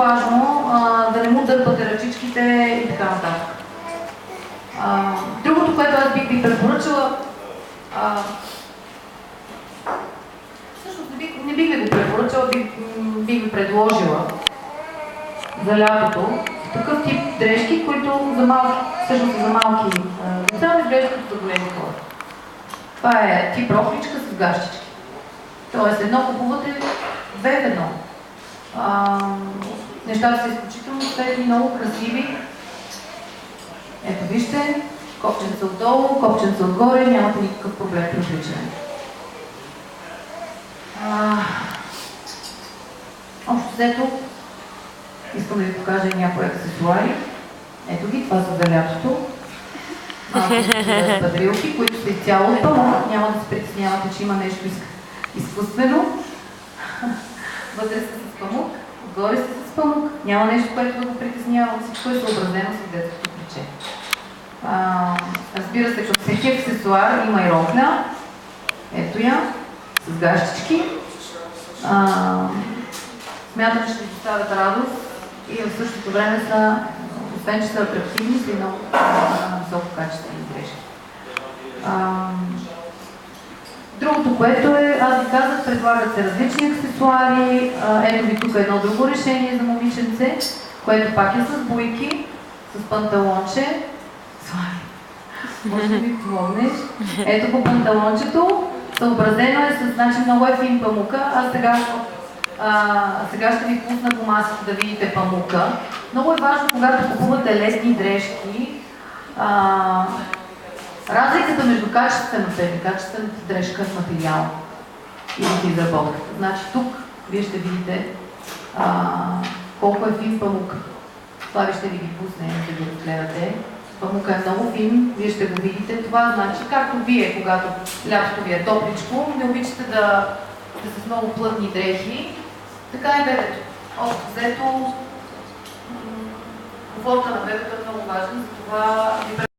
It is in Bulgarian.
важно да не му дърпате ръчичките и така нататък. Другото, което аз бих ви препоръчала, всъщност не бих ви го препоръчала, бих ви предложила за лятото такъв тип дрежки, които за малки, всъщност за малки деца не изглеждат като за големи хора. Това е тип рокличка с гащички. Тоест едно купувате, две в едно. Нещата са изключително светли, много красиви. Ето вижте, копченца отдолу, копченца отгоре, нямате никакъв проблем при обличане. Общо взето, искам да ви покажа някои аксесуари. Ето ги, това са за лятото. Падрилки, които са изцяло от памук. Няма да се притеснявате, че има нещо изкуствено. Вътре са с памук, отгоре са с памук. Няма нещо, което да го притеснява. Всичко е съобразено с детското плече. Разбира се, като всеки аксесуар има и рокля. Ето я, с гащички. Смятам, че ще доставят радост и в същото време са, освен че са атрактивни, са и много висококачествени дрежки. Другото, което е, аз ви казах, предлагат се различни аксесуари. Ето ви тук едно друго решение за момиченце, което пак е с буйки, с панталонче. Може да ми помогнеш. Ето по панталончето. Съобразено е с, значи много е фин памука. Аз сега ще ви пусна по масата да видите памука. Много е важно, когато купувате летни дрежки, разликата между качествената и некачествената дрежка е материал и в изработката. Значи тук вие ще видите колко е фин памук. Това ви ще ви ги пусне, да ги разгледате. Памука е много фин, вие ще го видите. Това значи, както вие, когато лятото ви е топличко, не обичате да сте с много плътни дрехи, така е бебето. Общо взето, комфорта на бебето е много важен, затова ви